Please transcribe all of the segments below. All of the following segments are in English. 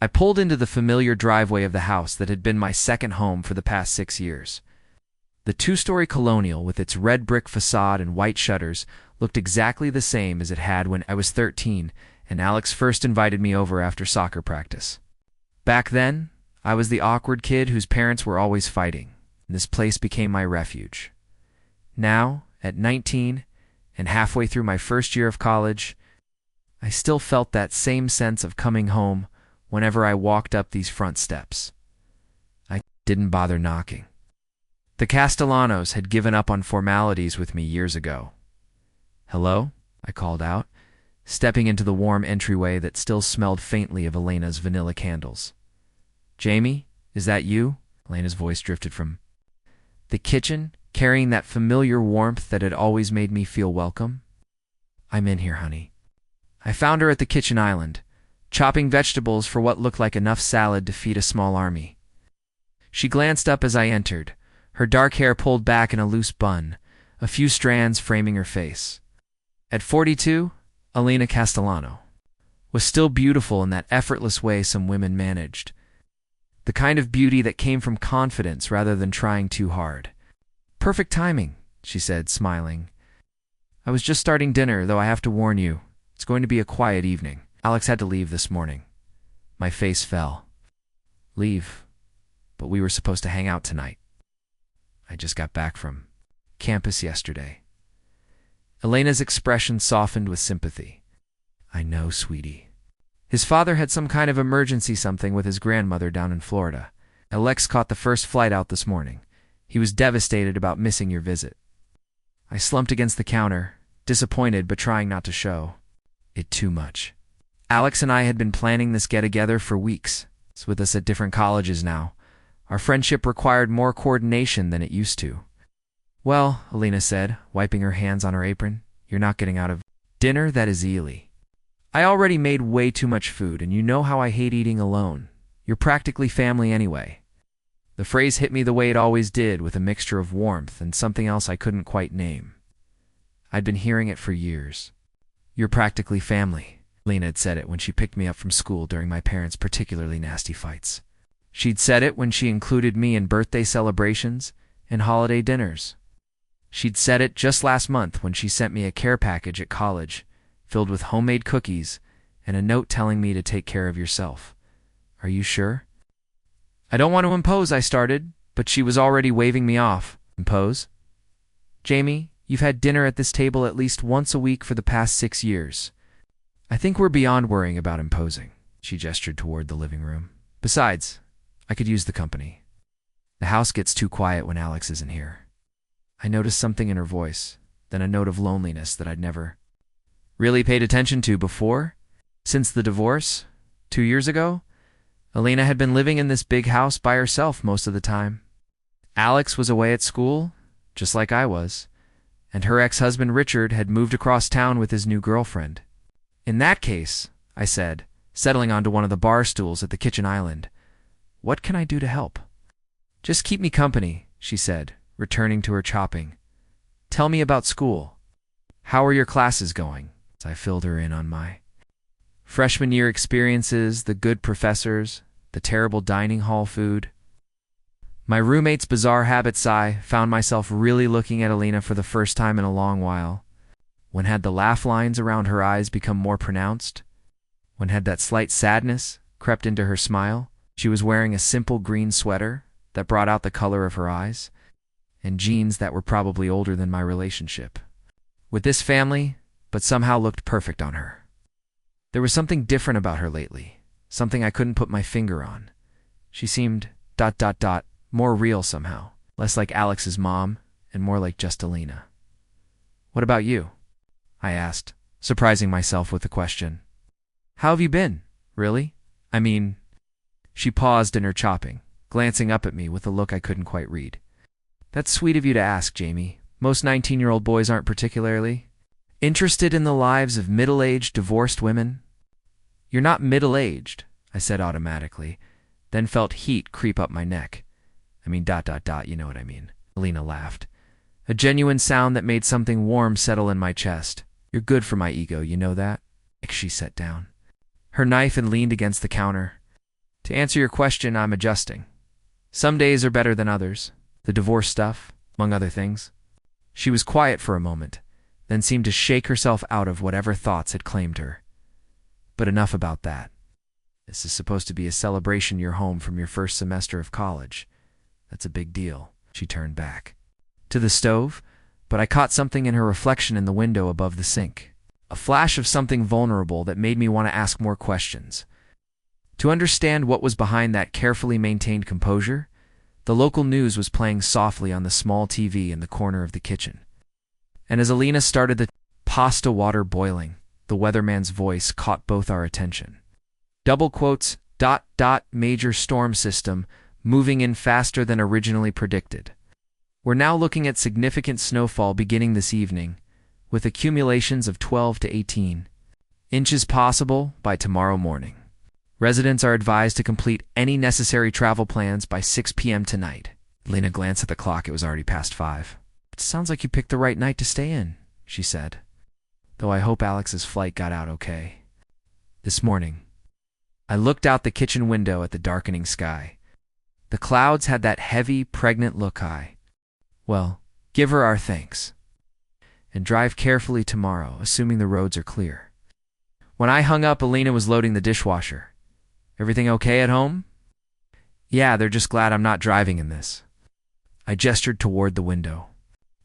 I pulled into the familiar driveway of the house that had been my second home for the past 6 years. The two-story colonial, with its red brick facade and white shutters, looked exactly the same as it had when I was 13 and Alex first invited me over after soccer practice. Back then, I was the awkward kid whose parents were always fighting, and this place became my refuge. Now, at 19 and halfway through my first year of college, I still felt that same sense of coming home whenever I walked up these front steps. I didn't bother knocking. The Castellanos had given up on formalities with me years ago. "Hello?" I called out, stepping into the warm entryway that still smelled faintly of Elena's vanilla candles. "Jamie, is that you?" Elena's voice drifted from the kitchen, carrying that familiar warmth that had always made me feel welcome. "I'm in here, honey." I found her at the kitchen island, chopping vegetables for what looked like enough salad to feed a small army. She glanced up as I entered, her dark hair pulled back in a loose bun, a few strands framing her face. At 42, Elena Castellano was still beautiful in that effortless way some women managed, the kind of beauty that came from confidence rather than trying too hard. "Perfect timing," she said, smiling. "I was just starting dinner, though I have to warn you, it's going to be a quiet evening. Alex had to leave this morning." My face fell. "Leave? But we were supposed to hang out tonight. I just got back from campus yesterday." Elena's expression softened with sympathy. "I know, sweetie. His father had some kind of emergency something with his grandmother down in Florida. Alex caught the first flight out this morning. He was devastated about missing your visit." I slumped against the counter, disappointed but trying not to show it too much. Alex and I had been planning this get-together for weeks. It's with us at different colleges now. Our friendship required more coordination than it used to. "Well," Elena said, wiping her hands on her apron, "you're not getting out of dinner, that is easy. I already made way too much food, and you know how I hate eating alone. You're practically family anyway." The phrase hit me the way it always did, with a mixture of warmth and something else I couldn't quite name. I'd been hearing it for years. "You're practically family." Elena had said it when she picked me up from school during my parents' particularly nasty fights. She'd said it when she included me in birthday celebrations and holiday dinners. She'd said it just last month when she sent me a care package at college, filled with homemade cookies and a note telling me to take care of yourself. "Are you sure?" "I don't want to impose," I started, but she was already waving me off. "Impose? Jamie, you've had dinner at this table at least once a week for the past 6 years. I think we're beyond worrying about imposing." She gestured toward the living room. "Besides, I could use the company. The house gets too quiet when Alex isn't here." I noticed something in her voice, then a note of loneliness that I'd never really paid attention to before. Since the divorce, 2 years ago, Elena had been living in this big house by herself most of the time. Alex was away at school, just like I was, and her ex-husband Richard had moved across town with his new girlfriend. "In that case," I said, settling onto one of the bar stools at the kitchen island, "what can I do to help?" "Just keep me company," she said, returning to her chopping. "Tell me about school. How are your classes going?" I filled her in on my freshman year experiences, the good professors, the terrible dining hall food. My roommate's bizarre habits. I found myself really looking at Elena for the first time in a long while. When had the laugh lines around her eyes become more pronounced? When had that slight sadness crept into her smile? She was wearing a simple green sweater that brought out the color of her eyes, and jeans that were probably older than my relationship. With this family, but somehow looked perfect on her. There was something different about her lately, something I couldn't put my finger on. She seemed ... more real somehow, less like Alex's mom and more like just Elena. "What about you?" I asked, surprising myself with the question. "How have you been, really? I mean..." She paused in her chopping, glancing up at me with a look I couldn't quite read. "That's sweet of you to ask, Jamie. Most 19-year-old boys aren't particularly interested in the lives of middle-aged, divorced women." "You're not middle-aged," I said automatically, then felt heat creep up my neck. I mean, you know what I mean. Elena laughed. A genuine sound that made something warm settle in my chest. "You're good for my ego, you know that?" She sat down her knife and leaned against the counter. To answer your question, I'm adjusting. Some days are better than others. The divorce stuff, among other things. She was quiet for a moment, then seemed to shake herself out of whatever thoughts had claimed her. But enough about that. This is supposed to be a celebration you're home from your first semester of college. That's a big deal. She turned back to the stove, but I caught something in her reflection in the window above the sink. A flash of something vulnerable that made me want to ask more questions. To understand what was behind that carefully maintained composure, the local news was playing softly on the small TV in the corner of the kitchen. And as Elena started the pasta water boiling, the weatherman's voice caught both our attention. Double quotes, ... major storm system, moving in faster than originally predicted. We're now looking at significant snowfall beginning this evening, with accumulations of 12 to 18 inches possible by tomorrow morning. Residents are advised to complete any necessary travel plans by 6 p.m. tonight. Elena glanced at the clock. It was already past 5. It sounds like you picked the right night to stay in, she said. Though I hope Alex's flight got out okay. This morning, I looked out the kitchen window at the darkening sky. The clouds had that heavy, pregnant look high. Well, give her our thanks. And drive carefully tomorrow, assuming the roads are clear. When I hung up, Elena was loading the dishwasher. Everything okay at home? Yeah, they're just glad I'm not driving in this. I gestured toward the window,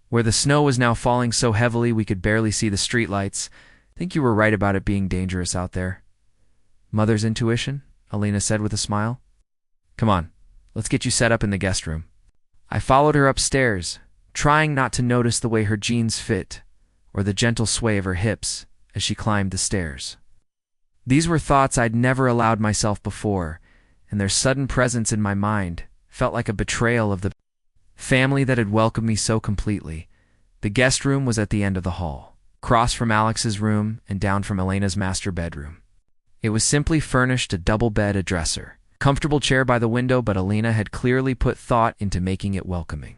where the snow was now falling so heavily we could barely see the streetlights. Think you were right about it being dangerous out there. Mother's intuition, Elena said with a smile. Come on, let's get you set up in the guest room. I followed her upstairs, trying not to notice the way her jeans fit or the gentle sway of her hips as she climbed the stairs. These were thoughts I'd never allowed myself before, and their sudden presence in my mind felt like a betrayal of the family that had welcomed me so completely. The guest room was at the end of the hall, across from Alex's room and down from Elena's master bedroom. It was simply furnished a double bed, a dresser, comfortable chair by the window, but Elena had clearly put thought into making it welcoming.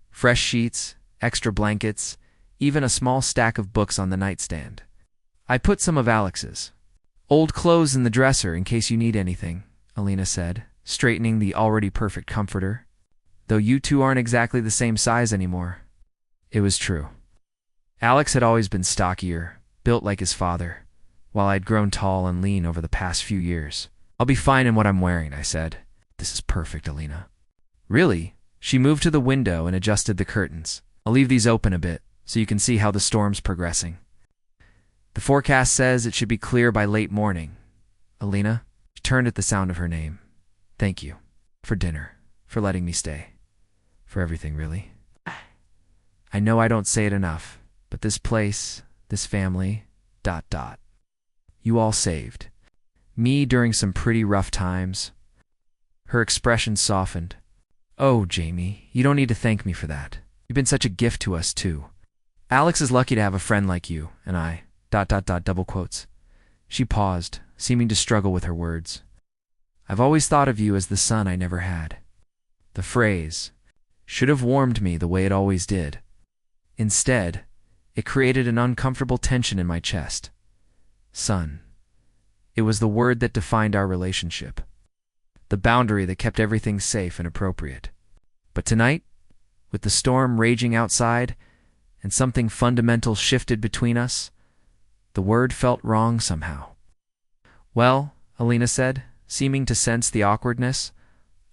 Fresh sheets, extra blankets, even a small stack of books on the nightstand. I put some of Alex's old clothes in the dresser in case you need anything, Elena said, straightening the already perfect comforter. Though you two aren't exactly the same size anymore. It was true. Alex had always been stockier, built like his father, while I'd grown tall and lean over the past few years. I'll be fine in what I'm wearing, I said. This is perfect, Elena. Really? She moved to the window and adjusted the curtains. I'll leave these open a bit, so you can see how the storm's progressing. The forecast says it should be clear by late morning. Elena, she turned at the sound of her name. Thank you. For dinner. For letting me stay. For everything, really. I know I don't say it enough, but this place, this family, ... You all saved me during some pretty rough times. Her expression softened. Oh, Jamie, you don't need to thank me for that. You've been such a gift to us, too. Alex is lucky to have a friend like you, and I... double quotes. She paused, seeming to struggle with her words. I've always thought of you as the son I never had. The phrase should have warmed me the way it always did. Instead, it created an uncomfortable tension in my chest. Son. It was the word that defined our relationship. The boundary that kept everything safe and appropriate. But tonight, with the storm raging outside, and something fundamental shifted between us, the word felt wrong somehow. Well, Elena said, seeming to sense the awkwardness,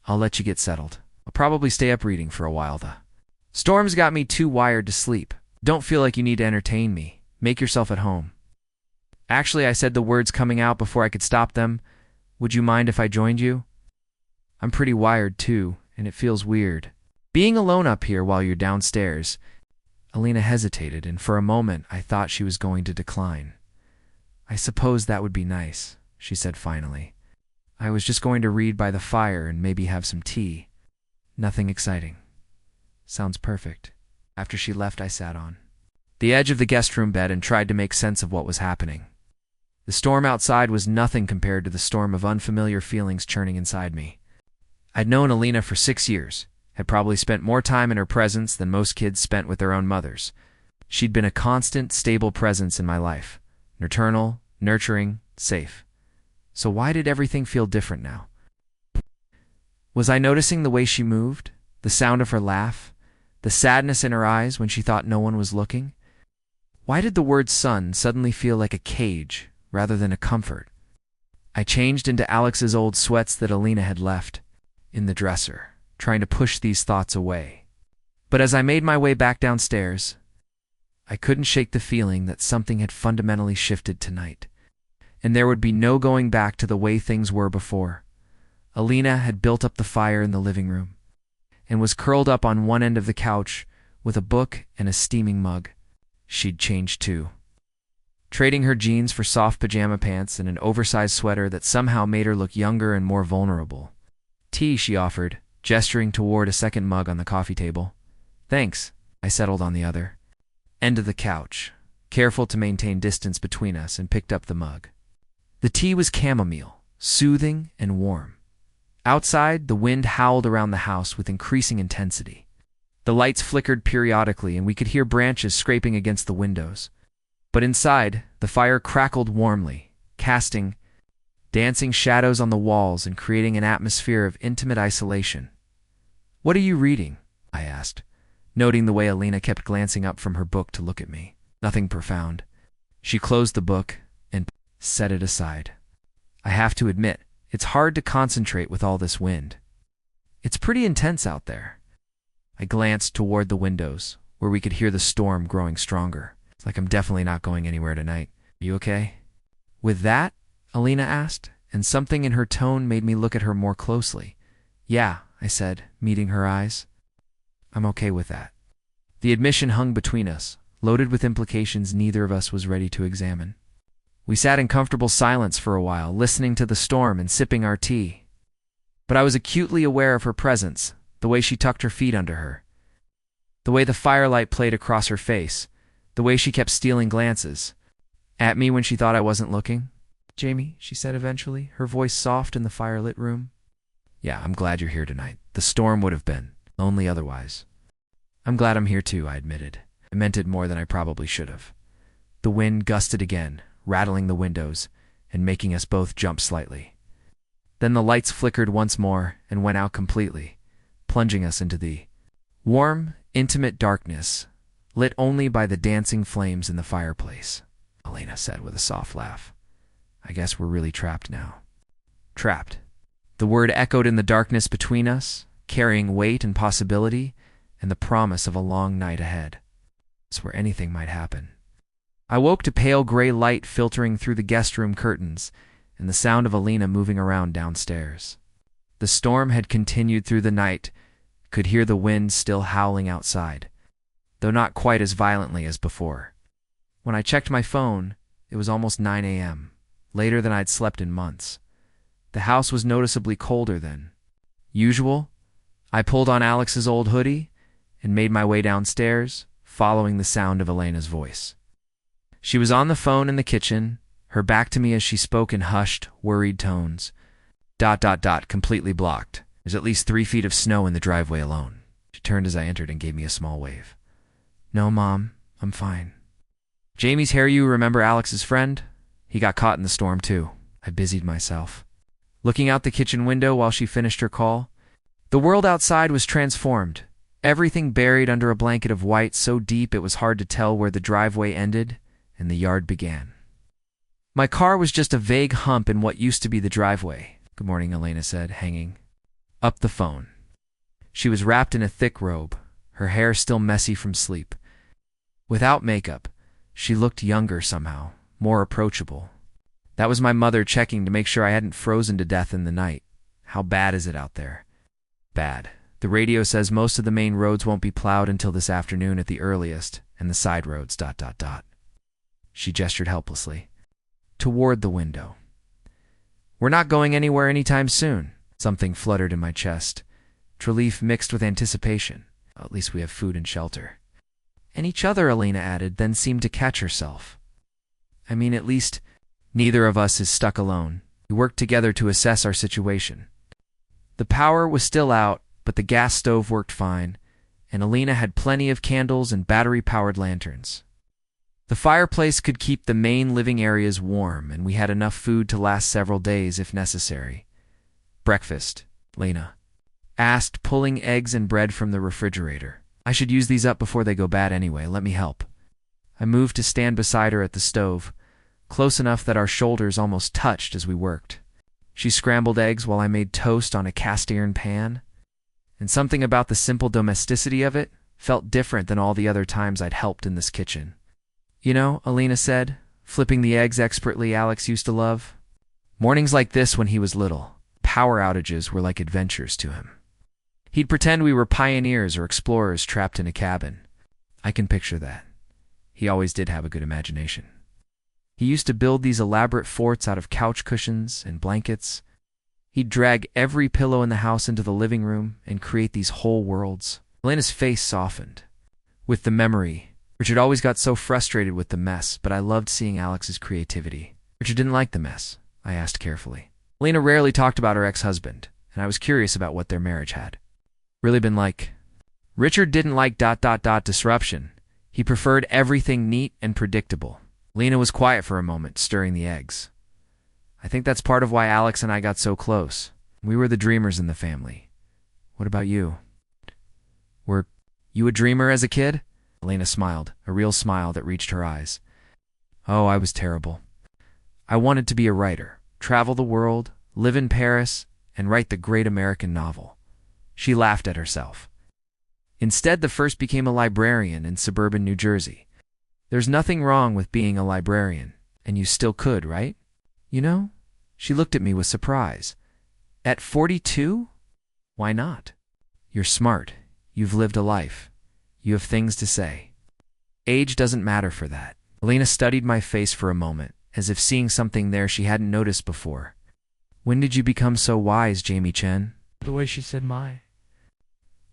I'll let you get settled. I'll probably stay up reading for a while, though. Storm's got me too wired to sleep. Don't feel like you need to entertain me. Make yourself at home. Actually, I said the words coming out before I could stop them. Would you mind if I joined you? I'm pretty wired, too, and it feels weird. Being alone up here while you're downstairs. Elena hesitated, and for a moment I thought she was going to decline. I suppose that would be nice, she said finally. I was just going to read by the fire and maybe have some tea. Nothing exciting. Sounds perfect. After she left, I sat on the edge of the guest room bed and tried to make sense of what was happening. The storm outside was nothing compared to the storm of unfamiliar feelings churning inside me. I'd known Elena for 6 years, had probably spent more time in her presence than most kids spent with their own mothers. She'd been a constant, stable presence in my life. Maternal, nurturing, safe. So why did everything feel different now? Was I noticing the way she moved, the sound of her laugh, the sadness in her eyes when she thought no one was looking? Why did the word son suddenly feel like a cage rather than a comfort? I changed into Alex's old sweats that Elena had left in the dresser, trying to push these thoughts away. But as I made my way back downstairs, I couldn't shake the feeling that something had fundamentally shifted tonight, and there would be no going back to the way things were before. Elena had built up the fire in the living room and was curled up on one end of the couch with a book and a steaming mug. She'd changed too, trading her jeans for soft pajama pants and an oversized sweater that somehow made her look younger and more vulnerable. "Tea," she offered, gesturing toward a second mug on the coffee table. "Thanks," I settled on the other end of the couch, careful to maintain distance between us, and picked up the mug. The tea was chamomile, soothing and warm. Outside, the wind howled around the house with increasing intensity. The lights flickered periodically, and we could hear branches scraping against the windows. But inside, the fire crackled warmly, casting dancing shadows on the walls and creating an atmosphere of intimate isolation. "What are you reading?" I asked, noting the way Elena kept glancing up from her book to look at me. "Nothing profound." She closed the book and set it aside. "I have to admit, it's hard to concentrate with all this wind. It's pretty intense out there." I glanced toward the windows, where we could hear the storm growing stronger. "It's like I'm definitely not going anywhere tonight. Are you okay?" "With that?" Elena asked, and something in her tone made me look at her more closely. "Yeah," I said, meeting her eyes. "I'm okay with that." The admission hung between us, loaded with implications neither of us was ready to examine. We sat in comfortable silence for a while, listening to the storm and sipping our tea. But I was acutely aware of her presence, the way she tucked her feet under her, the way the firelight played across her face, the way she kept stealing glances at me when she thought I wasn't looking. "Jamie," she said eventually, her voice soft in the firelit room. "Yeah, I'm glad you're here tonight. The storm would have been lonely otherwise." "I'm glad I'm here too," I admitted. I meant it more than I probably should have. The wind gusted again, rattling the windows and making us both jump slightly. Then the lights flickered once more and went out completely, plunging us into the warm, intimate darkness, lit only by the dancing flames in the fireplace. Elena said with a soft laugh. "I guess we're really trapped now." Trapped. The word echoed in the darkness between us, carrying weight and possibility and the promise of a long night ahead. It's where anything might happen. I woke to pale gray light filtering through the guest room curtains and the sound of Elena moving around downstairs. The storm had continued through the night, could hear the wind still howling outside, though not quite as violently as before. When I checked my phone, it was almost 9 a.m., later than I'd slept in months. The house was noticeably colder than usual. I pulled on Alex's old hoodie and made my way downstairs, following the sound of Elena's voice. She was on the phone in the kitchen, her back to me as she spoke in hushed, worried tones. ... completely blocked. There's at least 3 feet of snow in the driveway alone." She turned as I entered and gave me a small wave. "No, Mom, I'm fine." "Jamie's here. You remember Alex's friend? He got caught in the storm too." I busied myself, looking out the kitchen window while she finished her call. The world outside was transformed, everything buried under a blanket of white so deep it was hard to tell where the driveway ended and the yard began. My car was just a vague hump in what used to be the driveway. "Good morning," Elena said, hanging up the phone. She was wrapped in a thick robe, her hair still messy from sleep. Without makeup, she looked younger somehow, more approachable. That was my mother checking to make sure I hadn't frozen to death in the night. "How bad is it out there?" "Bad. The radio says most of the main roads won't be plowed until this afternoon at the earliest, and the side roads ... She gestured helplessly toward the window. "We're not going anywhere anytime soon." Something fluttered in my chest, relief mixed with anticipation. At least we have food and shelter. "And each other," Elena added, then seemed to catch herself. "I mean, at least neither of us is stuck alone. We worked together to assess our situation." The power was still out, but the gas stove worked fine, and Elena had plenty of candles and battery-powered lanterns. The fireplace could keep the main living areas warm, and we had enough food to last several days if necessary. "Breakfast, Lena," asked, pulling eggs and bread from the refrigerator. I should use these up before they go bad anyway. Let me help. I moved to stand beside her at the stove, close enough that our shoulders almost touched as we worked. She scrambled eggs while I made toast on a cast iron pan, and something about the simple domesticity of it felt different than all the other times I'd helped in this kitchen. You know, Elena said, flipping the eggs expertly Alex used to love. Mornings like this when he was little, power outages were like adventures to him. He'd pretend we were pioneers or explorers trapped in a cabin. I can picture that. He always did have a good imagination. He used to build these elaborate forts out of couch cushions and blankets. He'd drag every pillow in the house into the living room and create these whole worlds. Elena's face softened with the memory. Richard always got so frustrated with the mess, but I loved seeing Alex's creativity. Richard didn't like the mess, I asked carefully. Elena rarely talked about her ex-husband, and I was curious about what their marriage had really been like. Richard didn't like ... disruption. He preferred everything neat and predictable. Elena was quiet for a moment, stirring the eggs. I think that's part of why Alex and I got so close. We were the dreamers in the family. What about you? Were you a dreamer as a kid? Elena smiled, a real smile that reached her eyes. Oh, I was terrible. I wanted to be a writer, travel the world, live in Paris, and write the great American novel. She laughed at herself. Instead, the first became a librarian in suburban New Jersey. There's nothing wrong with being a librarian, and you still could, right? You know? She looked at me with surprise. At 42? Why not? You're smart. You've lived a life. You have things to say. Age doesn't matter for that. Elena studied my face for a moment, as if seeing something there she hadn't noticed before. When did you become so wise, Jamie Chen? The way she said my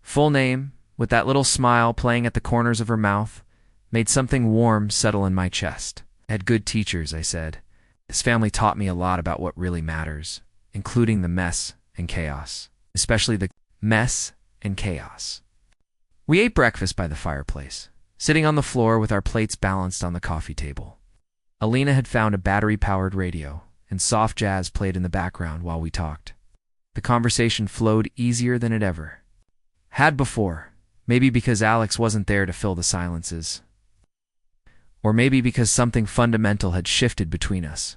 full name, with that little smile playing at the corners of her mouth, made something warm settle in my chest. I had good teachers, I said. This family taught me a lot about what really matters, including the mess and chaos, especially the mess and chaos. We ate breakfast by the fireplace, sitting on the floor with our plates balanced on the coffee table. Elena had found a battery-powered radio, and soft jazz played in the background while we talked. The conversation flowed easier than it ever had before, maybe because Alex wasn't there to fill the silences. Or maybe because something fundamental had shifted between us.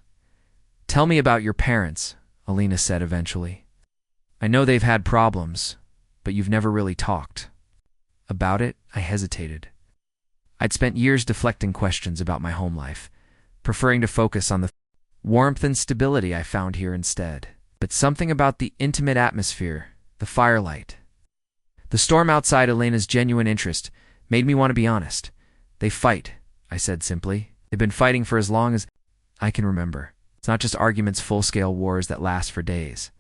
Tell me about your parents, Elena said eventually. I know they've had problems, but you've never really talked. About it, I hesitated. I'd spent years deflecting questions about my home life, preferring to focus on the warmth and stability I found here instead. But something about the intimate atmosphere, the firelight, the storm outside Elena's genuine interest made me want to be honest. They fight, I said simply. They've been fighting for as long as I can remember. It's not just arguments, full-scale wars that last for days.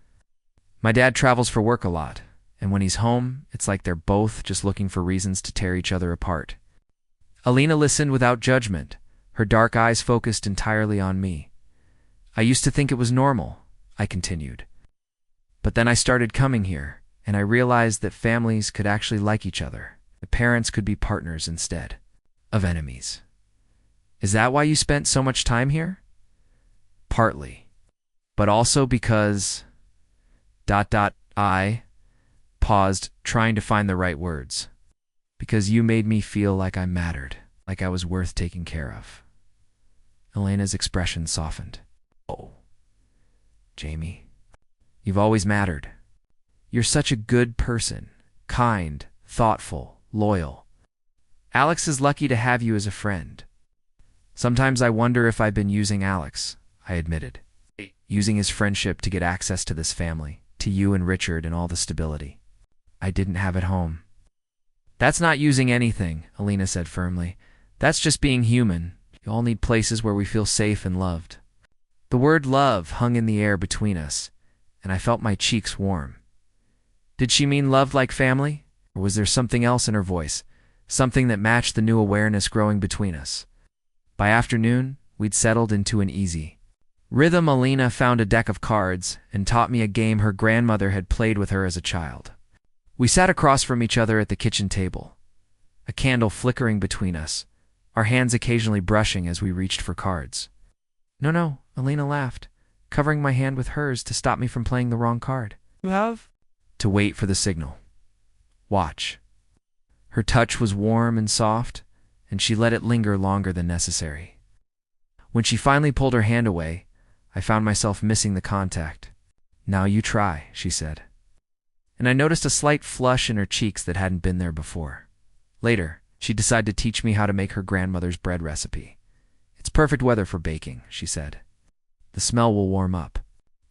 My dad travels for work a lot, and when he's home, it's like they're both just looking for reasons to tear each other apart. Elena listened without judgment, her dark eyes focused entirely on me. I used to think it was normal, I continued. But then I started coming here, and I realized that families could actually like each other. The parents could be partners instead of enemies. Is that why you spent so much time here? Partly. But also because... I paused, trying to find the right words. Because you made me feel like I mattered, like I was worth taking care of. Elena's expression softened. Oh, Jamie, you've always mattered. You're such a good person, kind, thoughtful, loyal. Alex is lucky to have you as a friend. Sometimes I wonder if I've been using Alex, I admitted. Using his friendship to get access to this family, to you and Richard and all the stability I didn't have at home. That's not using anything, Elena said firmly. That's just being human. We all need places where we feel safe and loved. The word love hung in the air between us, and I felt my cheeks warm. Did she mean love like family? Or was there something else in her voice, something that matched the new awareness growing between us? By afternoon, we'd settled into an easy rhythm. Elena found a deck of cards and taught me a game her grandmother had played with her as a child. We sat across from each other at the kitchen table, a candle flickering between us, our hands occasionally brushing as we reached for cards. No, Elena laughed, covering my hand with hers to stop me from playing the wrong card. You have? to wait for the signal. Watch. Her touch was warm and soft, and she let it linger longer than necessary. When she finally pulled her hand away, I found myself missing the contact. "Now you try," she said. And I noticed a slight flush in her cheeks that hadn't been there before. Later, she decided to teach me how to make her grandmother's bread recipe. "It's perfect weather for baking," she said. "The smell will warm up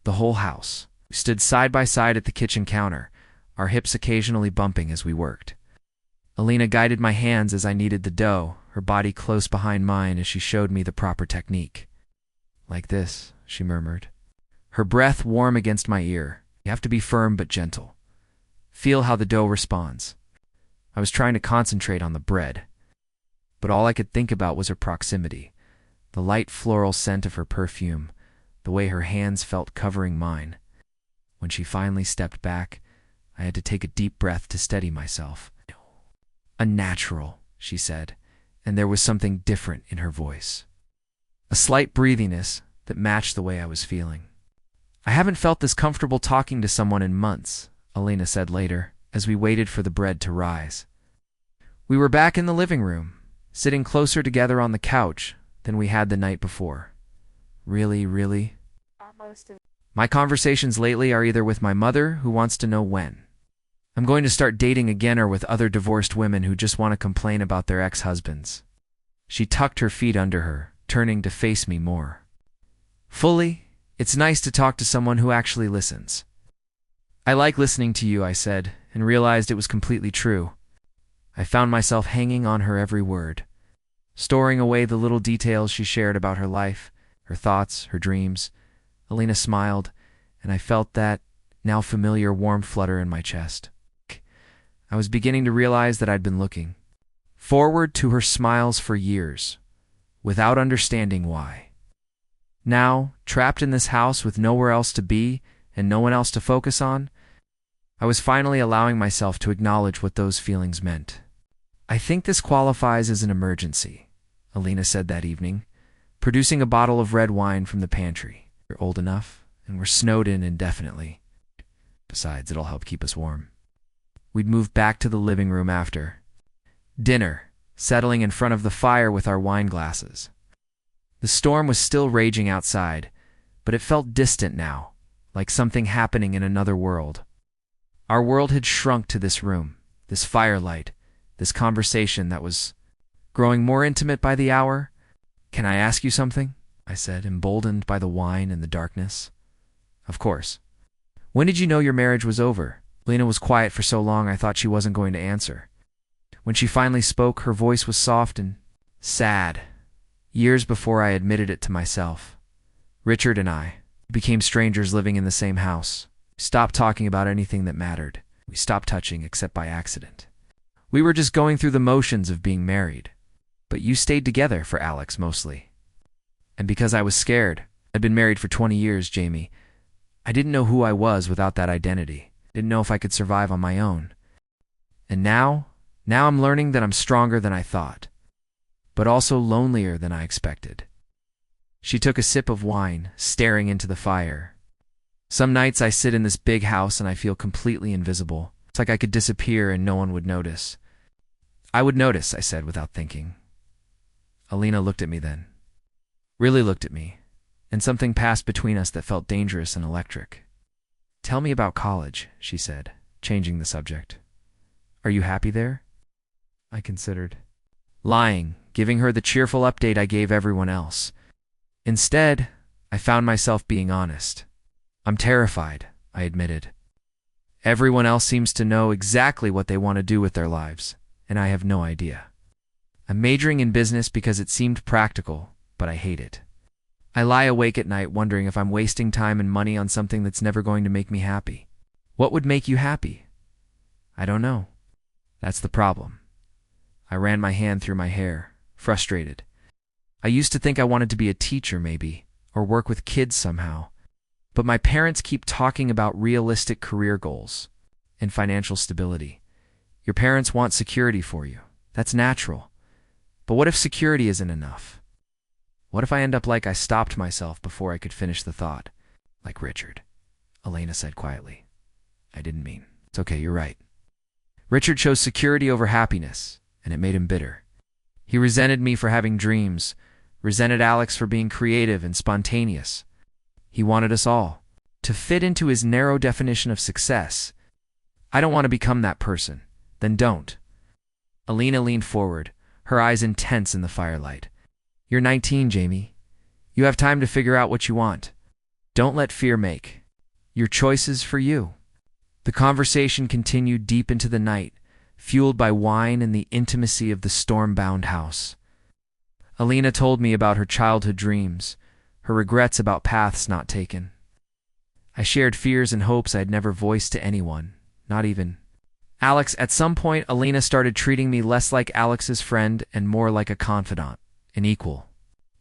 the whole house." We stood side by side at the kitchen counter, our hips occasionally bumping as we worked. Elena guided my hands as I kneaded the dough, her body close behind mine as she showed me the proper technique. "Like this," she murmured, her breath warm against my ear. "You have to be firm but gentle. Feel how the dough responds." I was trying to concentrate on the bread, but all I could think about was her proximity, the light floral scent of her perfume, the way her hands felt covering mine. When she finally stepped back, I had to take a deep breath to steady myself. "Unnatural," she said, and there was something different in her voice. A slight breathiness that matched the way I was feeling. "I haven't felt this comfortable talking to someone in months," Elena said later, as we waited for the bread to rise. We were back in the living room, sitting closer together on the couch than we had the night before. Really? My conversations lately are either with my mother, who wants to know when I'm going to start dating again, or with other divorced women who just want to complain about their ex-husbands. She tucked her feet under her, turning to face me more fully. "It's nice to talk to someone who actually listens." "I like listening to you," I said, and realized it was completely true. I found myself hanging on her every word, storing away the little details she shared about her life, her thoughts, her dreams. Elena smiled, and I felt that now familiar warm flutter in my chest. I was beginning to realize that I'd been looking forward to her smiles for years, without understanding why. Now, trapped in this house with nowhere else to be and no one else to focus on, I was finally allowing myself to acknowledge what those feelings meant. "I think this qualifies as an emergency," Elena said that evening, producing a bottle of red wine from the pantry. "You're old enough, and we're snowed in indefinitely. Besides, it'll help keep us warm." We'd moved back to the living room after dinner, settling in front of the fire with our wine glasses. The storm was still raging outside, but it felt distant now, like something happening in another world. Our world had shrunk to this room, this firelight, this conversation that was growing more intimate by the hour. "Can I ask you something?" I said, emboldened by the wine and the darkness. "Of course." "When did you know your marriage was over?" Elena was quiet for so long I thought she wasn't going to answer. When she finally spoke, her voice was soft and sad. "Years before I admitted it to myself. Richard and I became strangers living in the same house. We stopped talking about anything that mattered. We stopped touching except by accident. We were just going through the motions of being married. But you stayed together for Alex mostly. And because I was scared, I'd been married for 20 years, Jamie. I didn't know who I was without that identity. Didn't know if I could survive on my own. And now I'm learning that I'm stronger than I thought, but also lonelier than I expected." She took a sip of wine, staring into the fire. "Some nights I sit in this big house and I feel completely invisible. It's like I could disappear and no one would notice." "I would notice," I said without thinking. Elena looked at me then. Really looked at me, and something passed between us that felt dangerous and electric. "Tell me about college," she said, changing the subject. "Are you happy there?" I considered lying, giving her the cheerful update I gave everyone else. Instead, I found myself being honest. "I'm terrified," I admitted. "Everyone else seems to know exactly what they want to do with their lives, and I have no idea. I'm majoring in business because it seemed practical, but I hate it. I lie awake at night wondering if I'm wasting time and money on something that's never going to make me happy." "What would make you happy?" "I don't know. That's the problem." I ran my hand through my hair, frustrated. I used to think I wanted to be a teacher maybe, or work with kids somehow. But my parents keep talking about realistic career goals and financial stability. Your parents want security for you. That's natural. But what if security isn't enough? What if I end up like I stopped myself before I could finish the thought? "Like Richard," Elena said quietly. "I didn't mean It's okay, you're right. Richard chose security over happiness, and it made him bitter. He resented me for having dreams, resented Alex for being creative and spontaneous. He wanted us all to fit into his narrow definition of success. I don't want to become that person. Then don't. Elena leaned forward, her eyes intense in the firelight. You're 19, Jamie. You have time to figure out what you want. Don't let fear make your choices for you. The conversation continued deep into the night, fueled by wine and the intimacy of the storm-bound house. Elena told me about her childhood dreams, her regrets about paths not taken. I shared fears and hopes I had never voiced to anyone, not even Alex. At some point, Elena started treating me less like Alex's friend and more like a confidant, an equal.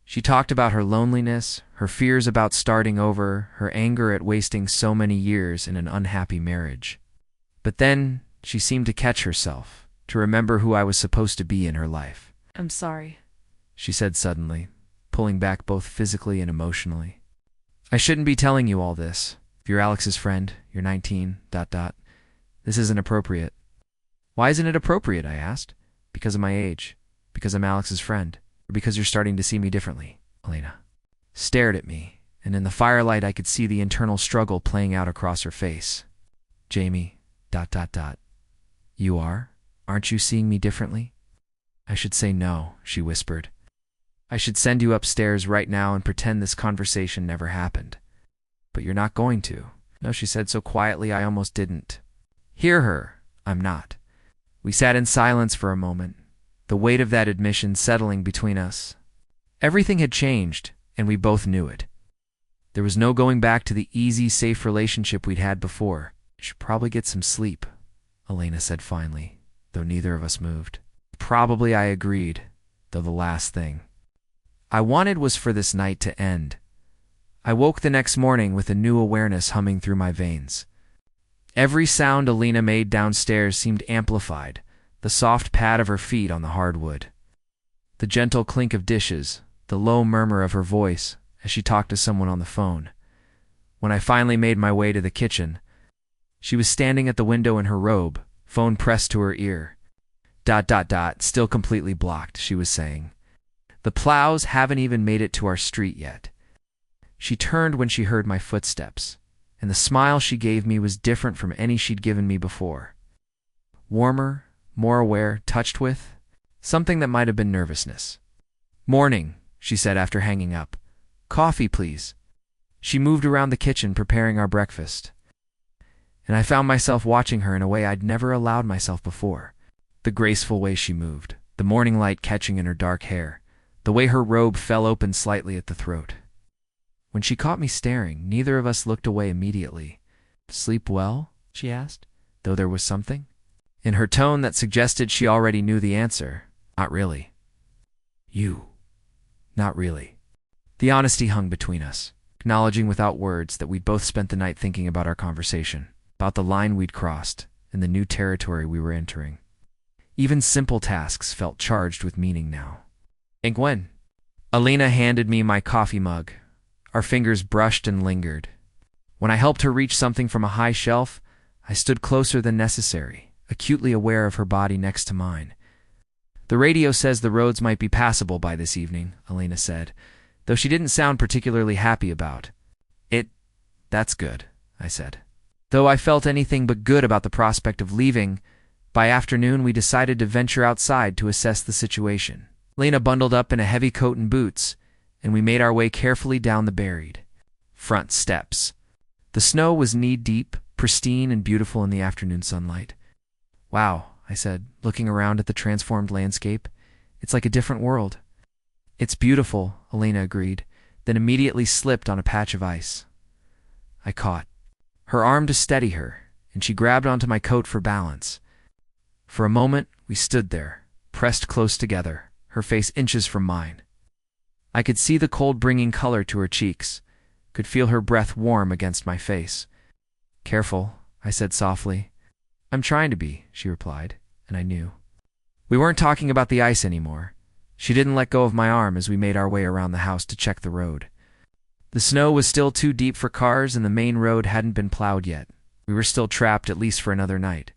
She talked about her loneliness, her fears about starting over, her anger at wasting so many years in an unhappy marriage. But then she seemed to catch herself, to remember who I was supposed to be in her life. I'm sorry, she said suddenly, pulling back both physically and emotionally. I shouldn't be telling you all this. If you're Alex's friend, you're 19, ... This isn't appropriate. Why isn't it appropriate, I asked. Because of my age, because I'm Alex's friend, or because you're starting to see me differently? Elena stared at me, and in the firelight I could see the internal struggle playing out across her face. Jamie, ... You are? Aren't you seeing me differently? I should say no, she whispered. I should send you upstairs right now and pretend this conversation never happened. But you're not going to. No, she said so quietly I almost didn't hear her. I'm not. We sat in silence for a moment, the weight of that admission settling between us. Everything had changed, and we both knew it. There was no going back to the easy, safe relationship we'd had before. You should probably get some sleep, Elena said finally, though neither of us moved. Probably, I agreed, though the last thing I wanted was for this night to end. I woke the next morning with a new awareness humming through my veins. Every sound Elena made downstairs seemed amplified, the soft pad of her feet on the hardwood, the gentle clink of dishes, the low murmur of her voice as she talked to someone on the phone. When I finally made my way to the kitchen, she was standing at the window in her robe, phone pressed to her ear. ... Still completely blocked, she was saying. The plows haven't even made it to our street yet. She turned when she heard my footsteps, and the smile she gave me was different from any she'd given me before. Warmer, more aware, touched with something that might have been nervousness. Morning, she said after hanging up. Coffee, please. She moved around the kitchen preparing our breakfast, and I found myself watching her in a way I'd never allowed myself before. The graceful way she moved, the morning light catching in her dark hair, the way her robe fell open slightly at the throat. When she caught me staring, neither of us looked away immediately. Sleep well? She asked, though there was something in her tone that suggested she already knew the answer. Not really. You. Not really. The honesty hung between us, acknowledging without words that we'd both spent the night thinking about our conversation, about the line we'd crossed, and the new territory we were entering. Even simple tasks felt charged with meaning now. And when Elena handed me my coffee mug, our fingers brushed and lingered. When I helped her reach something from a high shelf, I stood closer than necessary, acutely aware of her body next to mine. The radio says the roads might be passable by this evening, Elena said, though she didn't sound particularly happy about it. That's good, I said. Though I felt anything but good about the prospect of leaving, by afternoon we decided to venture outside to assess the situation. Elena bundled up in a heavy coat and boots, and we made our way carefully down the buried front steps. The snow was knee-deep, pristine and beautiful in the afternoon sunlight. Wow, I said, looking around at the transformed landscape. It's like a different world. It's beautiful, Elena agreed, then immediately slipped on a patch of ice. I caught her arm to steady her, and she grabbed onto my coat for balance. For a moment, we stood there, pressed close together, her face inches from mine. I could see the cold bringing color to her cheeks, could feel her breath warm against my face. Careful, I said softly. I'm trying to be, she replied, and I knew. We weren't talking about the ice anymore. She didn't let go of my arm as we made our way around the house to check the road. The snow was still too deep for cars and the main road hadn't been plowed yet. We were still trapped at least for another night.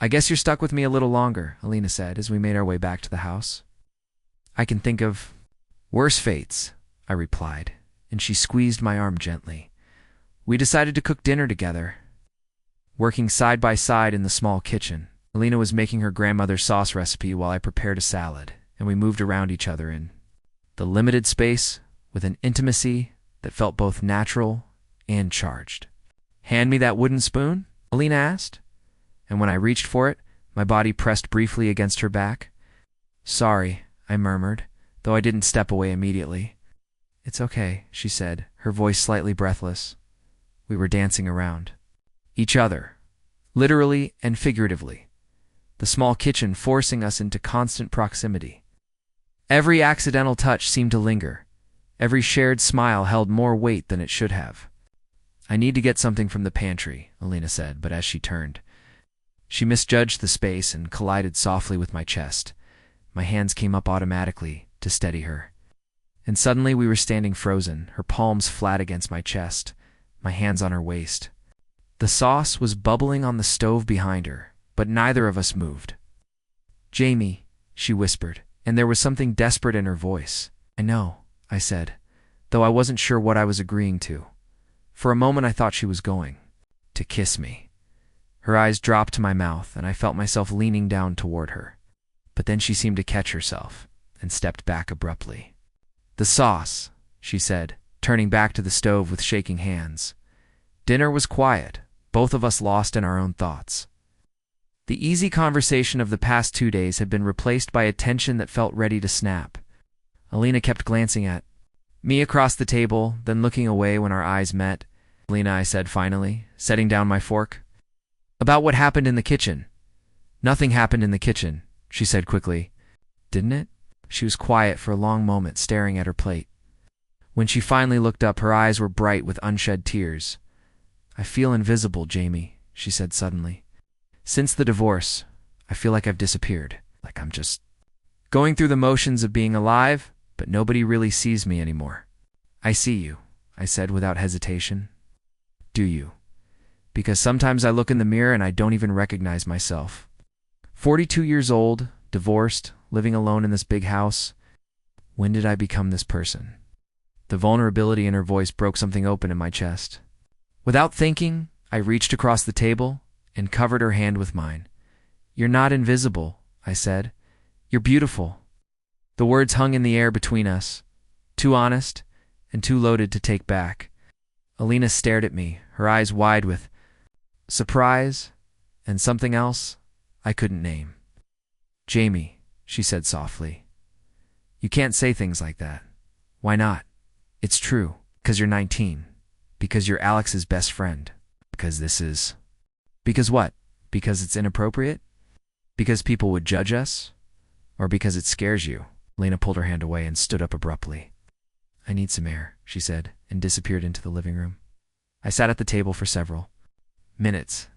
I guess you're stuck with me a little longer, Elena said as we made our way back to the house. I can think of worse fates, I replied, and she squeezed my arm gently. We decided to cook dinner together. Working side by side in the small kitchen, Elena was making her grandmother's sauce recipe while I prepared a salad, and we moved around each other in the limited space with an intimacy that felt both natural and charged. Hand me that wooden spoon? Elena asked, and when I reached for it, my body pressed briefly against her back. Sorry, I murmured, though I didn't step away immediately. It's okay, she said, her voice slightly breathless. We were dancing around each other, literally and figuratively, the small kitchen forcing us into constant proximity. Every accidental touch seemed to linger. Every shared smile held more weight than it should have. I need to get something from the pantry, Elena said, but as she turned, she misjudged the space and collided softly with my chest. My hands came up automatically to steady her. And suddenly we were standing frozen, her palms flat against my chest, my hands on her waist. The sauce was bubbling on the stove behind her, but neither of us moved. Jamie, she whispered, and there was something desperate in her voice. I know, I said, though I wasn't sure what I was agreeing to. For a moment I thought she was going to kiss me. Her eyes dropped to my mouth, and I felt myself leaning down toward her. But then she seemed to catch herself and stepped back abruptly. The sauce, she said, turning back to the stove with shaking hands. Dinner was quiet, both of us lost in our own thoughts. The easy conversation of the past 2 days had been replaced by a tension that felt ready to snap. Elena kept glancing at me across the table, then looking away when our eyes met. Elena, I said finally, setting down my fork. About what happened in the kitchen. Nothing happened in the kitchen, she said quickly. Didn't it? She was quiet for a long moment, staring at her plate. When she finally looked up, her eyes were bright with unshed tears. I feel invisible, Jamie, she said suddenly. Since the divorce, I feel like I've disappeared. Like I'm just going through the motions of being alive, but nobody really sees me anymore. I see you, I said without hesitation. Do you? Because sometimes I look in the mirror and I don't even recognize myself. 42 years old, divorced, living alone in this big house. When did I become this person? The vulnerability in her voice broke something open in my chest. Without thinking, I reached across the table and covered her hand with mine. You're not invisible, I said. You're beautiful. The words hung in the air between us, too honest and too loaded to take back. Elena stared at me, her eyes wide with surprise and something else I couldn't name. Jamie, she said softly, you can't say things like that. Why not? It's true, because you're 19, because you're Alex's best friend, because this is... Because what? Because it's inappropriate? Because people would judge us? Or because it scares you? Elena pulled her hand away and stood up abruptly. I need some air, she said, and disappeared into the living room. I sat at the table for several minutes,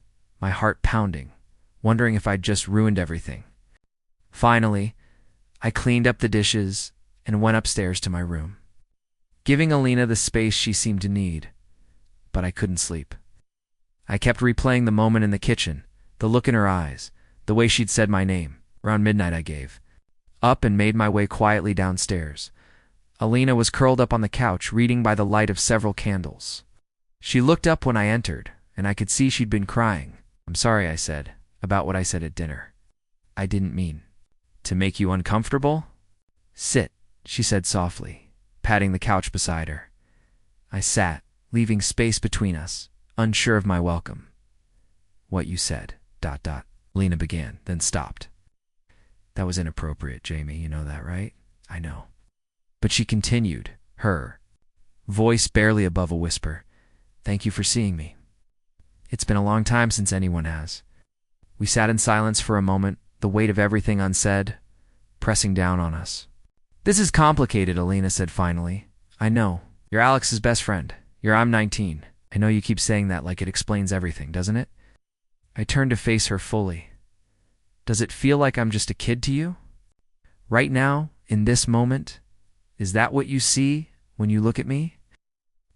my heart pounding, wondering if I'd just ruined everything. Finally, I cleaned up the dishes and went upstairs to my room, giving Elena the space she seemed to need. But I couldn't sleep. I kept replaying the moment in the kitchen, the look in her eyes, the way she'd said my name. Around midnight I gave up and made my way quietly downstairs. Elena was curled up on the couch, reading by the light of several candles. She looked up when I entered, and I could see she'd been crying. I'm sorry, I said, about what I said at dinner. I didn't mean to make you uncomfortable. Sit, she said softly, patting the couch beside her. I sat, leaving space between us, unsure of my welcome. What you said, ... Elena began, then stopped. That was inappropriate, Jamie, you know that, right? I know. But she continued, her voice barely above a whisper. Thank you for seeing me. It's been a long time since anyone has. We sat in silence for a moment, the weight of everything unsaid pressing down on us. This is complicated, Elena said finally. I know. You're Alex's best friend. I'm 19. I know you keep saying that like it explains everything, doesn't it? I turned to face her fully. Does it feel like I'm just a kid to you? Right now, in this moment, is that what you see when you look at me?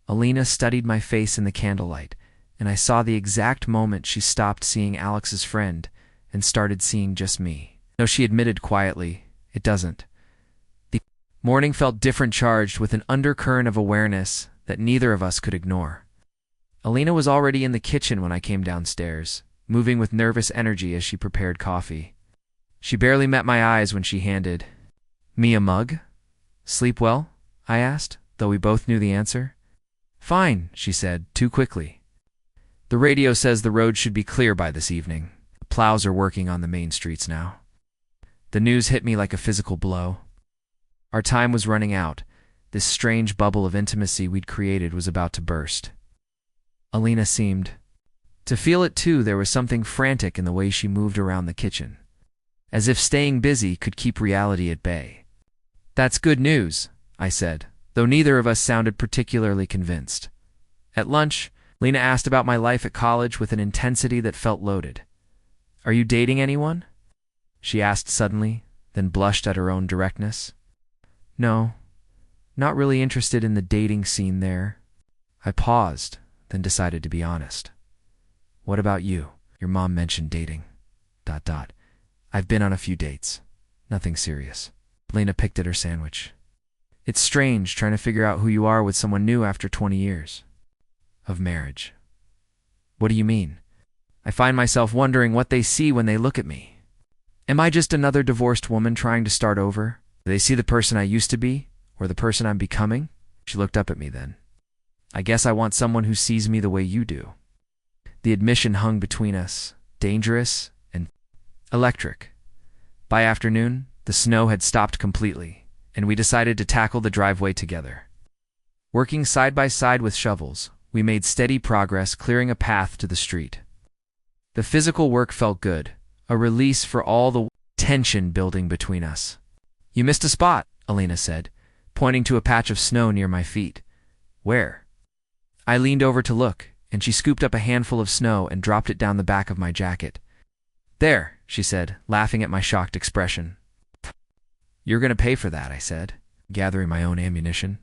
Elena studied my face in the candlelight, and I saw the exact moment she stopped seeing Alex's friend and started seeing just me. No, she admitted quietly, it doesn't. The morning felt different, charged with an undercurrent of awareness that neither of us could ignore. Elena was already in the kitchen when I came downstairs, moving with nervous energy as she prepared coffee. She barely met my eyes when she handed me a mug. "Sleep well?" I asked, though we both knew the answer. "Fine," she said, too quickly. "The radio says the road should be clear by this evening. The plows are working on the main streets now." The news hit me like a physical blow. Our time was running out. This strange bubble of intimacy we'd created was about to burst. Elena seemed to feel it too. There was something frantic in the way she moved around the kitchen, as if staying busy could keep reality at bay. "That's good news," I said, though neither of us sounded particularly convinced. At lunch, Lena asked about my life at college with an intensity that felt loaded. "Are you dating anyone?" she asked suddenly, then blushed at her own directness. "No, not really interested in the dating scene there." I paused, then decided to be honest. "What about you? Your mom mentioned dating. ... I've been on a few dates. Nothing serious." Lena picked at her sandwich. "It's strange trying to figure out who you are with someone new after 20 years of marriage." "What do you mean?" "I find myself wondering what they see when they look at me. Am I just another divorced woman trying to start over? Do they see the person I used to be, or the person I'm becoming?" She looked up at me then. "I guess I want someone who sees me the way you do." The admission hung between us, dangerous and electric. By afternoon, the snow had stopped completely, and we decided to tackle the driveway together. Working side by side with shovels, we made steady progress, clearing a path to the street. The physical work felt good, a release for all the tension building between us. "You missed a spot," Elena said, pointing to a patch of snow near my feet. "Where?" I leaned over to look, and she scooped up a handful of snow and dropped it down the back of my jacket. "There," she said, laughing at my shocked expression. "You're going to pay for that," I said, gathering my own ammunition.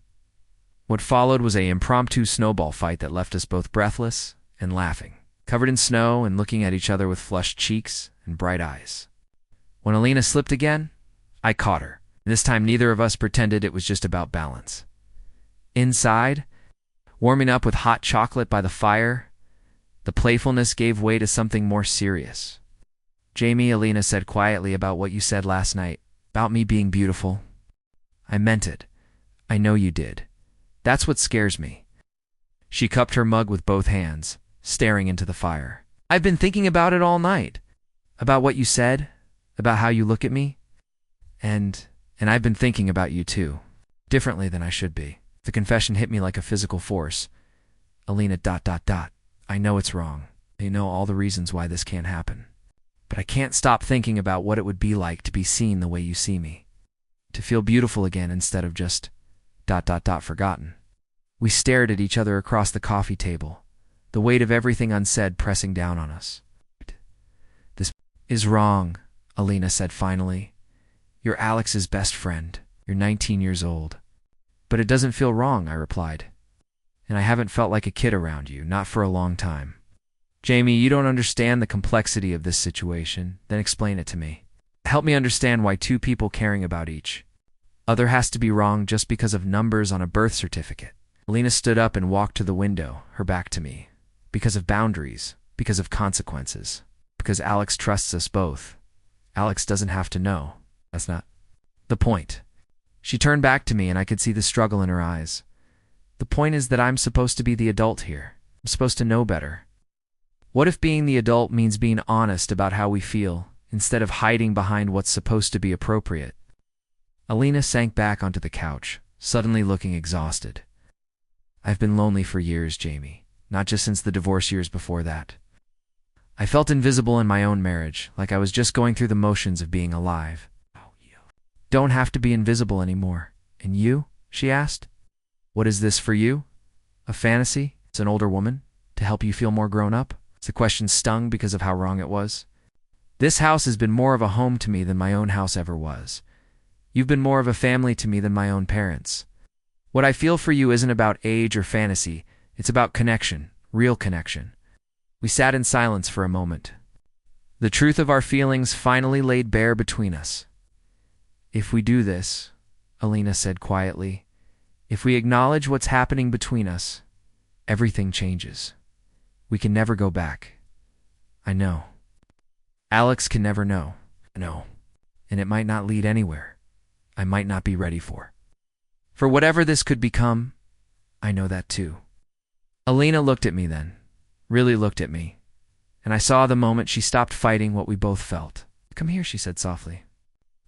What followed was an impromptu snowball fight that left us both breathless and laughing, covered in snow and looking at each other with flushed cheeks and bright eyes. When Elena slipped again, I caught her. This time neither of us pretended it was just about balance. Inside, warming up with hot chocolate by the fire, the playfulness gave way to something more serious. "Jamie," Elena said quietly, "about what you said last night, about me being beautiful. I meant it. I know you did. That's what scares me." She cupped her mug with both hands, staring into the fire. "I've been thinking about it all night. About what you said, about how you look at me. And I've been thinking about you too, differently than I should be." The confession hit me like a physical force. "Elena, ... I know it's wrong. I know all the reasons why this can't happen. But I can't stop thinking about what it would be like to be seen the way you see me. To feel beautiful again instead of just ... forgotten." We stared at each other across the coffee table, the weight of everything unsaid pressing down on us. "This is wrong," Elena said finally. "You're Alex's best friend. You're 19 years old. "But it doesn't feel wrong," I replied. "And I haven't felt like a kid around you, not for a long time." "Jamie, you don't understand the complexity of this situation. Then explain it to me. Help me understand why two people caring about each other has to be wrong just because of numbers on a birth certificate." Elena stood up and walked to the window, her back to me. "Because of boundaries, because of consequences, because Alex trusts us both. Alex doesn't have to know. That's not the point." She turned back to me and I could see the struggle in her eyes. "The point is that I'm supposed to be the adult here. I'm supposed to know better. What if being the adult means being honest about how we feel, instead of hiding behind what's supposed to be appropriate?" Elena sank back onto the couch, suddenly looking exhausted. "I've been lonely for years, Jamie, not just since the divorce years before that. I felt invisible in my own marriage, like I was just going through the motions of being alive. Don't have to be invisible anymore. And you?" she asked. "What is this for you? A fantasy? It's an older woman? To help you feel more grown up?" The question stung because of how wrong it was. "This house has been more of a home to me than my own house ever was. You've been more of a family to me than my own parents. What I feel for you isn't about age or fantasy. It's about connection, real connection. We sat in silence for a moment. The truth of our feelings finally laid bare between us. "If we do this," Elena said quietly, "if we acknowledge what's happening between us, everything changes. We can never go back. I know. Alex can never know. No. And it might not lead anywhere. I might not be ready for. For whatever this could become, I know that too." Elena looked at me then, really looked at me, and I saw the moment she stopped fighting what we both felt. "Come here," she said softly.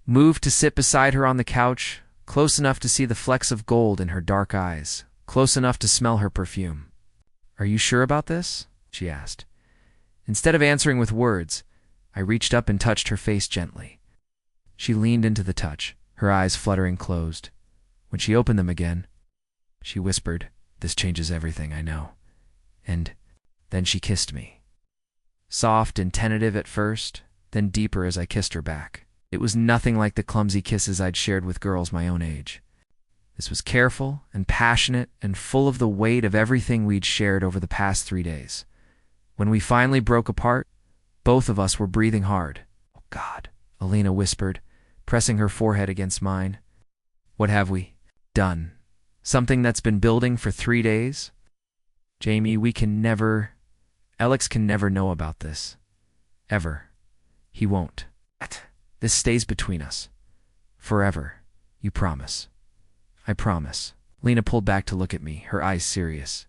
Moved to sit beside her on the couch, close enough to see the flecks of gold in her dark eyes, close enough to smell her perfume. "Are you sure about this?" she asked. Instead of answering with words, I reached up and touched her face gently. She leaned into the touch, her eyes fluttering closed. When she opened them again, she whispered, "This changes everything, I know." And then she kissed me. Soft and tentative at first, then deeper as I kissed her back. It was nothing like the clumsy kisses I'd shared with girls my own age. This was careful and passionate and full of the weight of everything we'd shared over the past 3 days. When we finally broke apart, both of us were breathing hard. "Oh God," Elena whispered, pressing her forehead against mine. "What have we done? Something that's been building for 3 days? Jamie, Alex can never know about this. Ever. He won't. This stays between us. Forever. You promise." "I promise." Lena pulled back to look at me, her eyes serious.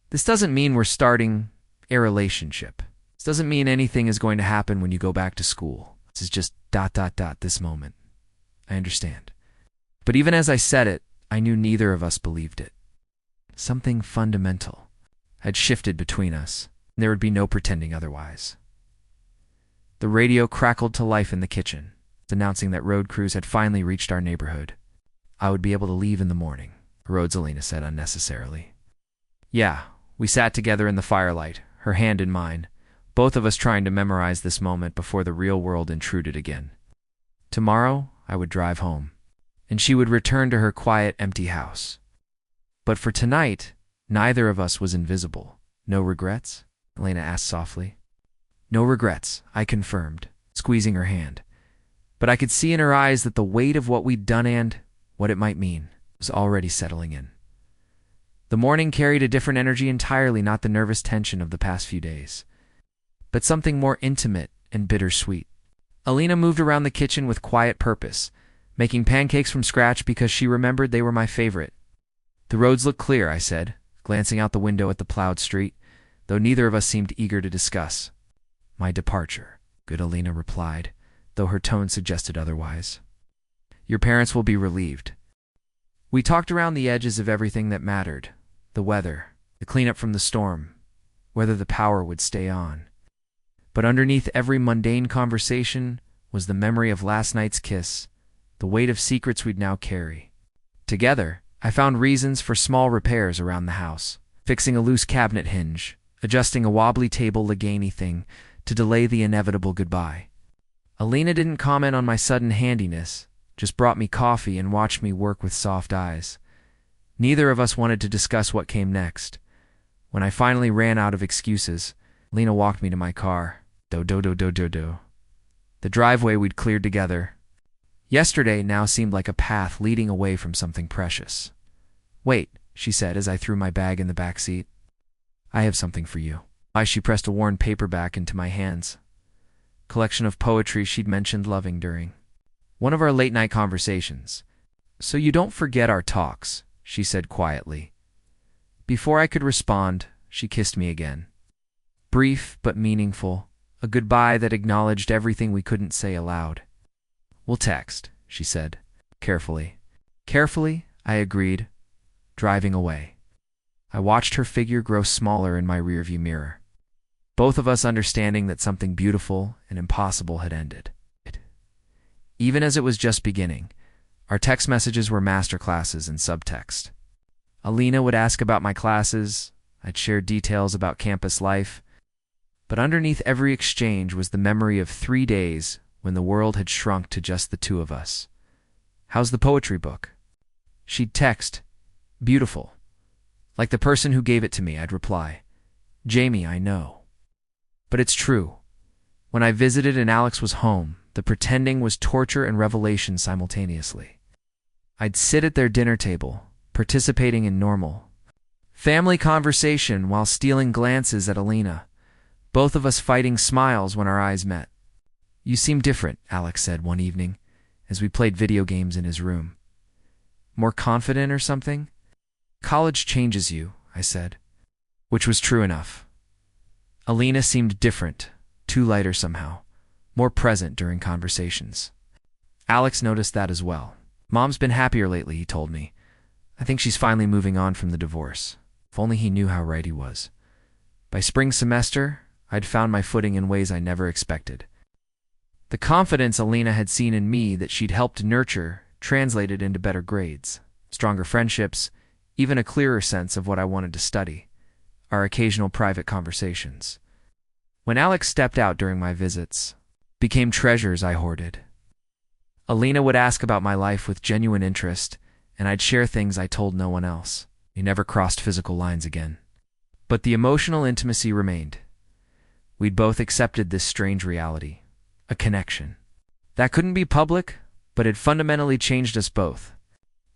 "This doesn't mean we're starting a relationship. This doesn't mean anything is going to happen when you go back to school. This is just ... this moment. I understand." But even as I said it, I knew neither of us believed it. Something fundamental had shifted between us, and there would be no pretending otherwise. The radio crackled to life in the kitchen, announcing that road crews had finally reached our neighborhood. I would be able to leave in the morning, Elena said unnecessarily. Yeah, we sat together in the firelight, her hand in mine, both of us trying to memorize this moment before the real world intruded again. Tomorrow, I would drive home, and she would return to her quiet, empty house. But for tonight, neither of us was invisible. "No regrets?" Elena asked softly. "No regrets," I confirmed, squeezing her hand. But I could see in her eyes that the weight of what we'd done and what it might mean was already settling in. The morning carried a different energy entirely, not the nervous tension of the past few days, but something more intimate and bittersweet. Elena moved around the kitchen with quiet purpose, making pancakes from scratch because she remembered they were my favorite. "The roads look clear," I said, glancing out the window at the plowed street, though neither of us seemed eager to discuss. "My departure," good Elena replied, though her tone suggested otherwise. "Your parents will be relieved." We talked around the edges of everything that mattered: the weather, the cleanup from the storm, whether the power would stay on. But underneath every mundane conversation was the memory of last night's kiss, the weight of secrets we'd now carry. Together, I found reasons for small repairs around the house, fixing a loose cabinet hinge, adjusting a wobbly table Legany thing to delay the inevitable goodbye. Elena didn't comment on my sudden handiness, just brought me coffee and watched me work with soft eyes. Neither of us wanted to discuss what came next. When I finally ran out of excuses, Elena walked me to my car. The driveway we'd cleared together. Yesterday now seemed like a path leading away from something precious. "Wait," she said as I threw my bag in the back seat. "I have something for you." She pressed a worn paperback into my hands. Collection of poetry she'd mentioned loving during one of our late-night conversations. "So you don't forget our talks," she said quietly. Before I could respond, she kissed me again. Brief but meaningful, a goodbye that acknowledged everything we couldn't say aloud. "We'll text," she said, carefully. Carefully, I agreed, driving away. I watched her figure grow smaller in my rearview mirror, both of us understanding that something beautiful and impossible had ended. Even as it was just beginning, our text messages were masterclasses in subtext. Elena would ask about my classes, I'd share details about campus life, but underneath every exchange was the memory of 3 days when the world had shrunk to just the two of us. "How's the poetry book?" She'd text, "Beautiful." Like the person who gave it to me, I'd reply, "Jamie, I know." But it's true. When I visited and Alex was home, the pretending was torture and revelation simultaneously. I'd sit at their dinner table, participating in normal family conversation while stealing glances at Elena, both of us fighting smiles when our eyes met. "You seem different," Alex said one evening, as we played video games in his room. "More confident or something?" "College changes you," I said, which was true enough. Elena seemed different, too lighter somehow, more present during conversations. Alex noticed that as well. "Mom's been happier lately," he told me. "I think she's finally moving on from the divorce." If only he knew how right he was. By spring semester, I'd found my footing in ways I never expected. The confidence Elena had seen in me that she'd helped nurture translated into better grades, stronger friendships, even a clearer sense of what I wanted to study, our occasional private conversations. When Alex stepped out during my visits, became treasures I hoarded. Elena would ask about my life with genuine interest, and I'd share things I told no one else. We never crossed physical lines again. But the emotional intimacy remained. We'd both accepted this strange reality, a connection. That couldn't be public, but it fundamentally changed us both.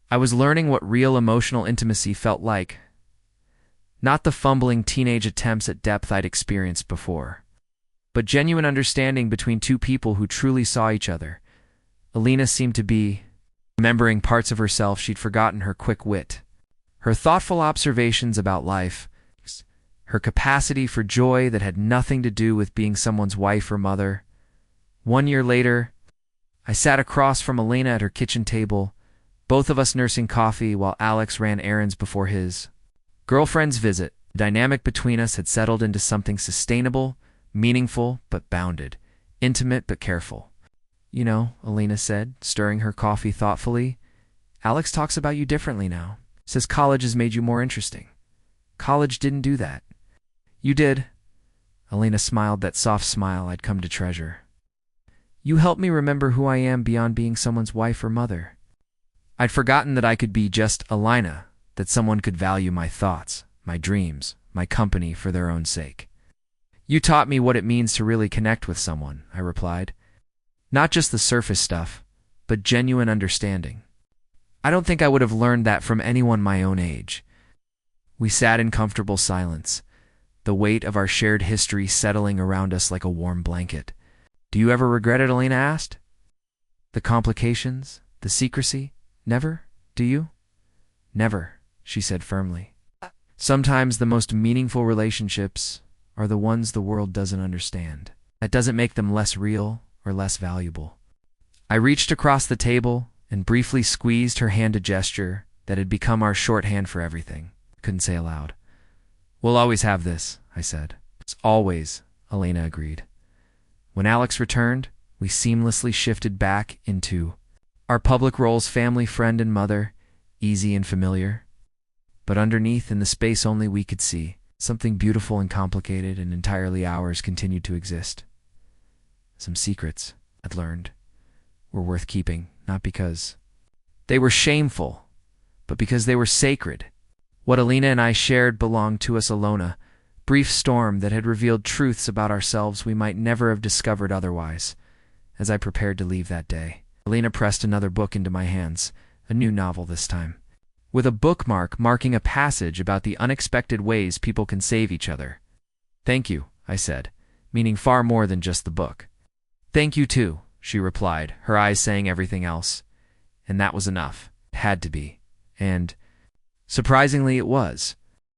I was learning what real emotional intimacy felt like, not the fumbling teenage attempts at depth I'd experienced before, but genuine understanding between two people who truly saw each other. Elena seemed to be remembering parts of herself she'd forgotten, her quick wit, her thoughtful observations about life, her capacity for joy that had nothing to do with being someone's wife or mother. 1 year later, I sat across from Elena at her kitchen table, both of us nursing coffee while Alex ran errands before his girlfriend's visit. The dynamic between us had settled into something sustainable, meaningful but bounded, intimate but careful. "You know," Elena said, stirring her coffee thoughtfully, "Alex talks about you differently now. Says college has made you more interesting. College didn't do that." "You did." Elena smiled, that soft smile I'd come to treasure. "You helped me remember who I am beyond being someone's wife or mother. I'd forgotten that I could be just Elena, that someone could value my thoughts, my dreams, my company for their own sake." "You taught me what it means to really connect with someone," I replied. "Not just the surface stuff, but genuine understanding. I don't think I would have learned that from anyone my own age." We sat in comfortable silence, the weight of our shared history settling around us like a warm blanket. "Do you ever regret it?" Elena asked. "The complications, the secrecy? Never, do you?" "Never," she said firmly. "Sometimes the most meaningful relationships are the ones the world doesn't understand. That doesn't make them less real or less valuable." I reached across the table and briefly squeezed her hand, a gesture that had become our shorthand for everything. Couldn't say aloud. "We'll always have this," I said. "It's always," Elena agreed. When Alex returned, we seamlessly shifted back into our public roles: family, friend, and mother, easy and familiar. But underneath, in the space only we could see, something beautiful and complicated and entirely ours continued to exist. Some secrets, I'd learned, were worth keeping, not because they were shameful, but because they were sacred. What Elena and I shared belonged to us alone, a brief storm that had revealed truths about ourselves we might never have discovered otherwise. As I prepared to leave that day, Elena pressed another book into my hands, a new novel this time, with a bookmark marking a passage about the unexpected ways people can save each other. "Thank you," I said, meaning far more than just the book. "Thank you too," she replied, her eyes saying everything else. And that was enough. It had to be. And surprisingly, it was.